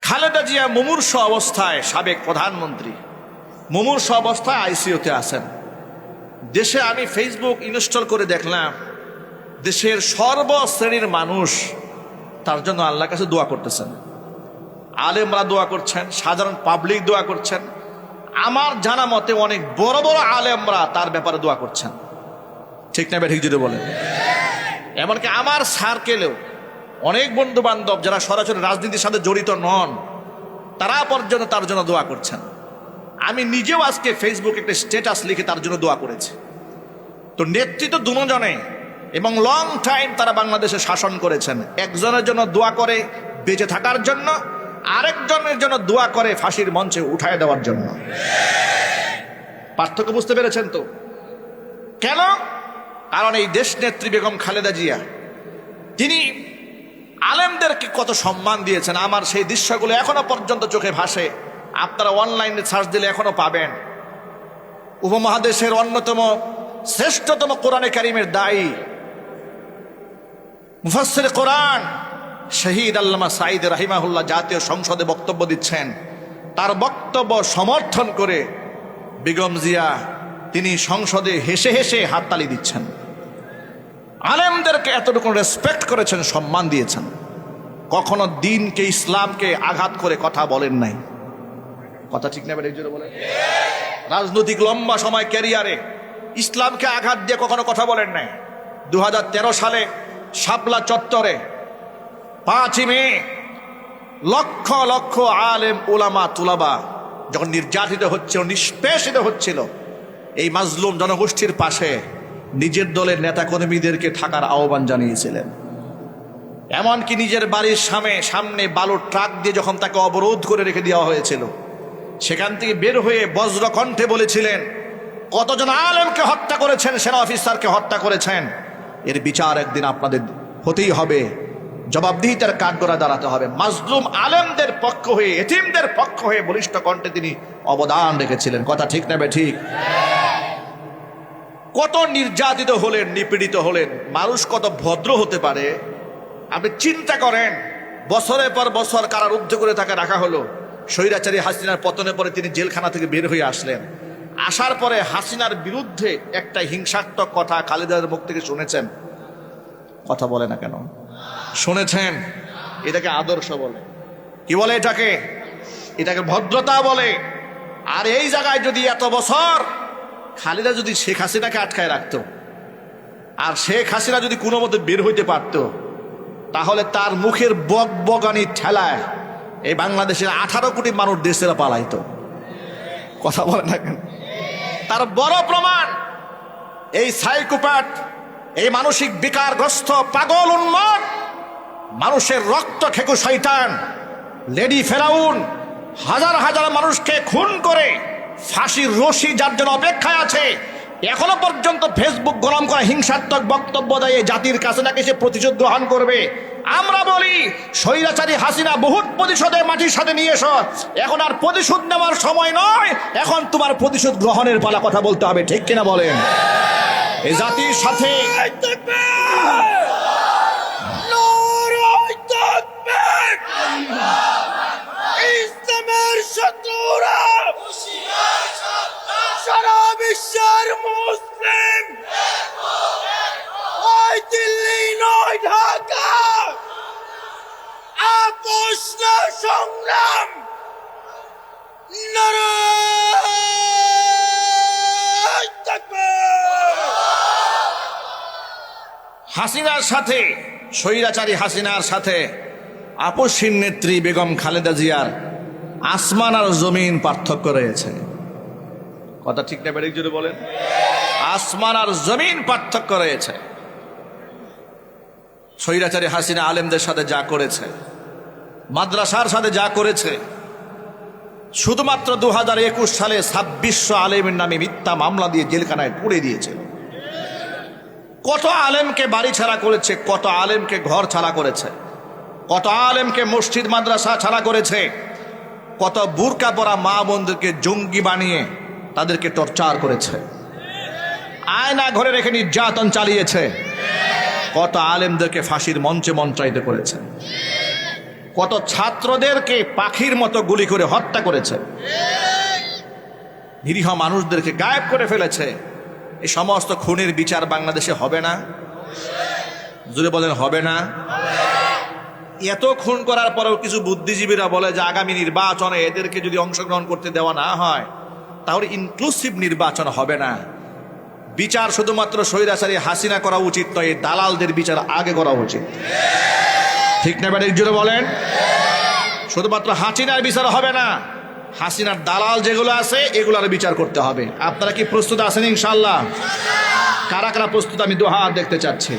খালেদা জিয়া মুমূর্ষ অবস্থায়, সাবেক প্রধানমন্ত্রী মুমূর্ষ অবস্থায় আইসিইউতে আছেন। দেশে আমি ফেসবুক ইনস্টল করে দেখলাম, দেশের সর্বশ্রেণীর মানুষ তার জন্য আল্লাহর কাছে দোয়া করতেছেন। আলেমরা দোয়া করছেন, সাধারণ পাবলিক দোয়া করছেন। আমার জানা মতে অনেক বড় বড় আলেমরা তার ব্যাপারে দোয়া করছেন। ঠিক না ঠিক যদি বলেন? এমনকি আমার সার্কেলেও অনেক বন্ধু বান্ধব যারা সরাসরি রাজনীতির সাথে জড়িত নন, তারা পর্যন্ত তার জন্য দোয়া করছেন। আমি নিজেও আজকে ফেসবুকে একটা স্ট্যাটাস লিখে তার জন্য দোয়া করেছি। তো নেতৃত্ব দুজনে এবং লং টাইম তারা বাংলাদেশে শাসন করেছেন। একজনের জন্য দোয়া করে বেঁচে থাকার জন্য, আরেকজনের জন্য দোয়া করে ফাঁসির মঞ্চে উঠায় দেওয়ার জন্য। পার্থক্য বুঝতে পেরেছেন তো? কেন? কারণ এই দেশ নেত্রী বেগম খালেদা জিয়া তিনি আলেমদেরকে কত সম্মান দিয়েছেন। আমার সেই দৃশ্যগুলো এখনো পর্যন্ত চোখে ভাসে। আপনারা অনলাইনে সার্চ দিলে এখনো পাবেন। উপমহাদেশের অন্যতম শ্রেষ্ঠতম কোরআনে কারিমের দায়ী মুফাসসির কোরআন শহীদ আল্লামা সাঈদ রাহিমাহুল্লাহ জাতীয় সংসদে বক্তব্য দিচ্ছেন। তার বক্তব্য সমর্থন করে বেগম জিয়া তিনি সংসদে হেসে হেসে হাততালি দিচ্ছেন। আলেমদেরকে এতটুকু রেসপেক্ট করেছেন, সম্মান দিয়েছেন। কখনো দিনকে, ইসলামকে আঘাত করে কথা বলেন নাই। কথা ঠিক না বেড়ে বলেন? রাজনৈতিক লম্বা সময় ক্যারিয়ারে ইসলামকে আঘাত দিয়ে কখনো কথা বলেন নাই। 2013 সালে শাপলা চত্বরে 5 মে লক্ষ লক্ষ আলেম উলামা তুলাবা যখন নির্যাতিত হচ্ছিল, নিষ্পেষিত হচ্ছিল, এই মাজলুম জনগোষ্ঠীর পাশে নিজের দলের নেতাকর্মীদেরকে থাকার আহ্বান জানিয়েছিলেন। এমনকি নিজের বাড়ির সামনে বালুর ট্রাক দিয়ে যখন তাকে অবরোধ করে রেখে দেওয়া হয়েছিল, সেখান থেকে বের হয়ে বজ্রকণ্ঠে বলেছিলেন, কতজন আলেমকে হত্যা করেছেন, সেনা অফিসারকে হত্যা করেছেন, এর বিচার একদিন আপনাদের হতেই হবে, জবাবদিহিতার কাঠগড়ায় দাঁড়াতে হবে। মাজলুম আলেমদের পক্ষ হয়ে, এতিমদের পক্ষ হয়ে বলিষ্ঠ কণ্ঠে তিনি অবদান রেখেছিলেন। কথা ঠিক না ঠিক? কত নির্যাতিত হলেন, নিপীড়িত হলেন। মানুষ কত ভদ্র হতে পারে আপনি চিন্তা করেন। বছরের পর বছর কারারুদ্ধ করে তাকে রাখা হলো। স্বৈরাচারী হাসিনার পতনের পরে তিনি জেলখানা থেকে বের হয়ে আসলেন। আসার পরে হাসিনার বিরুদ্ধে একটা হিংসাত্মক কথা খালেদার মুখ থেকে শুনেছেন? কথা বলে না কেন? শুনেছেন? এটাকে আদর্শ বলে। কি বলে এটাকে? এটাকে ভদ্রতা বলে। আর এই জায়গায় যদি এত বছর খালেদা যদি শেখ হাসিনাকে আটকায় রাখতো, আর শেখ হাসিনা যদি কোনো মতে বের হইতে পারত, তাহলে তার মুখের বকবকানির ঠেলায় এই বাংলাদেশের 18 কোটি মানুষ দেশের পালাইতো। কথা বলে না কেন? তার বড় প্রমাণ এই সাইকোপ্যাথ, এই মানসিক বিকারগ্রস্ত পাগল উন্মাদ, মানুষের রক্ত খেকু শয়তান লেডি ফেরাউন হাজার হাজার মানুষকে খুন করে ফাঁসির রশি যার জন্য অপেক্ষায় আছে, এখনো পর্যন্ত ফেসবুক গরম করা হিংসাত্মক বক্তব্য দেয় জাতির কাছে নাকি সে প্রতিশোধ গ্রহণ করবে। আমরা বলি স্বৈরাচারী হাসিনা বহুত প্রতিশোধে মাটির সাথে নিয়ে এসো। এখন আর প্রতিশোধ নেওয়ার সময় নয়, এখন তোমার প্রতিশোধ গ্রহণের পালা। কথা বলতে হবে, ঠিক কিনা বলেন? এই জাতির সাথে ইসলামের শত্রুরা সারা বিশ্বের মুসলিম, ওই দিল্লি নয় ঢাকা, আপোষ না সংগ্রাম, নারায়ে তাকবীর। হাসিনার সাথে, স্বৈরাচারী হাসিনার সাথে আপসহীন নেত্রী বেগম খালেদা জিয়ার আসমান আর জমিন পার্থক্য রয়েছে। কথা ঠিক না বেড়ে জুড়ে বলেন? আসমান আর জমিন পার্থক্য রয়েছে। স্বৈরাচারী হাসিনা আলেমদের সাথে যা করেছে, মাদ্রাসার সাথে যা করেছে, শুধুমাত্র 2021 সালে 2600 আলেমের নামে মিথ্যা মামলা দিয়ে জেলখানায় পুড়ে দিয়েছে। কত আলেমকে বাড়ি ছাড়া করেছে, কত আলেমকে ঘর ছাড়া করেছে, কত আলেমকে মসজিদ মাদ্রাসা ছাড়া করেছে, কত বুরকা পরা মা বোনদেরকে জঙ্গি বানিয়ে তাদেরকে টর্চার করেছে, আয়না ঘরে রেখে নির্যাতন চালিয়েছে, কত আলেমদেরকে ফাঁসির মঞ্চে মঞ্চায়িত করেছে। কত ছাত্রদেরকে পাখির মতো গুলি করে হত্যা করেছে, নিরীহ মানুষদেরকে গায়েব করে ফেলেছে। এই সমস্ত খুনের বিচার বাংলাদেশে হবে না? জোরে বলেন, হবে না? এত খুন করার পরেও কিছু বুদ্ধিজীবীরা বলে যে আগামী নির্বাচনে এদেরকে যদি অংশগ্রহণ করতে দেওয়া না হয় তাহলে ইনক্লুসিভ নির্বাচন হবে না। বিচার শুধুমাত্র স্বৈরাচারী হাসিনা করা উচিত নয়, এই দালালদের বিচার আগে করা উচিত। ঠিক না ব্যাটিক জোরে বলেন? শুধুমাত্র হাসিনার বিচার হবে না, হাসিনার দালাল যেগুলো আছে এগুলোর বিচার করতে হবে। আপনারা কি প্রস্তুত আছেন ইনশাআল্লাহ? কারা কারা প্রস্তুত আমি দুহাত দেখতে চাচ্ছি।